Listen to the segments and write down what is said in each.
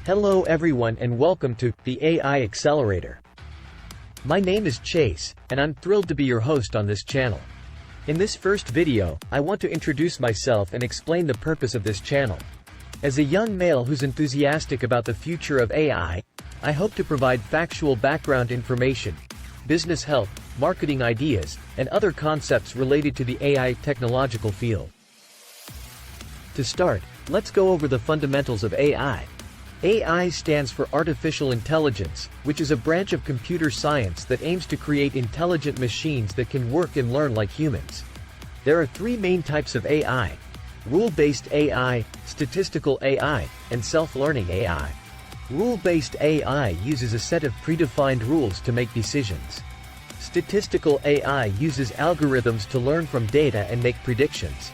Hello everyone and welcome to the AI Accelerator. My name is Chase, and I'm thrilled to be your host on this channel. In this first video, I want to introduce myself and explain the purpose of this channel. As a young male who's enthusiastic about the future of AI, I hope to provide factual background information, business help, marketing ideas, and other concepts related to the AI technological field. To start, let's go over the fundamentals of AI. AI stands for Artificial Intelligence, which is a branch of computer science that aims to create intelligent machines that can work and learn like humans. There are three main types of AI: rule-based AI, statistical AI, and self-learning AI. Rule-based AI uses a set of predefined rules to make decisions. Statistical AI uses algorithms to learn from data and make predictions.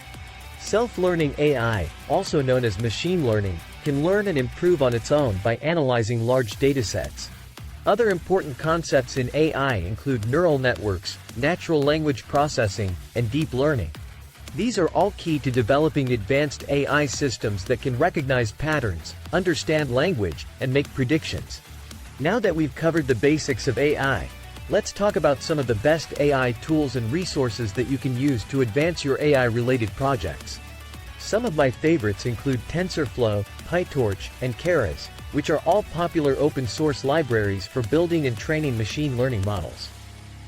Self-learning AI, also known as machine learning, can learn and improve on its own by analyzing large datasets. Other important concepts in AI include neural networks, natural language processing, and deep learning. These are all key to developing advanced AI systems that can recognize patterns, understand language, and make predictions. Now that we've covered the basics of AI, let's talk about some of the best AI tools and resources that you can use to advance your AI-related projects. Some of my favorites include TensorFlow, PyTorch, and Keras, which are all popular open-source libraries for building and training machine learning models.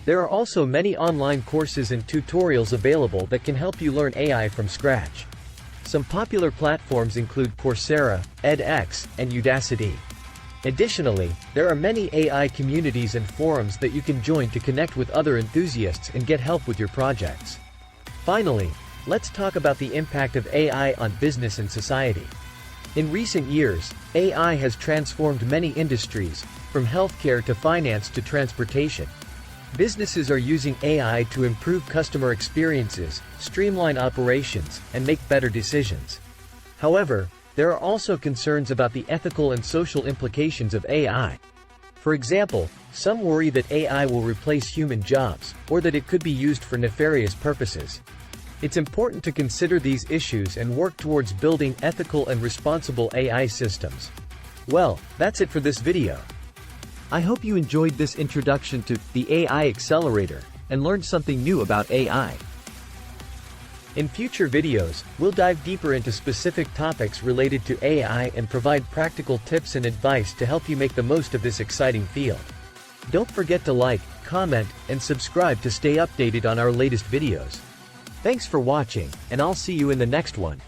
There are also many online courses and tutorials available that can help you learn AI from scratch. Some popular platforms include Coursera, edX, and Udacity. Additionally, there are many AI communities and forums that you can join to connect with other enthusiasts and get help with your projects. Finally, let's talk about the impact of AI on business and society. In recent years, AI has transformed many industries, from healthcare to finance to transportation. Businesses are using AI to improve customer experiences, streamline operations, and make better decisions. However, there are also concerns about the ethical and social implications of AI. For example, some worry that AI will replace human jobs, or that it could be used for nefarious purposes. It's important to consider these issues and work towards building ethical and responsible AI systems. Well, that's it for this video. I hope you enjoyed this introduction to the AI Accelerator and learned something new about AI. In future videos, we'll dive deeper into specific topics related to AI and provide practical tips and advice to help you make the most of this exciting field. Don't forget to like, comment, and subscribe to stay updated on our latest videos. Thanks for watching, and I'll see you in the next one.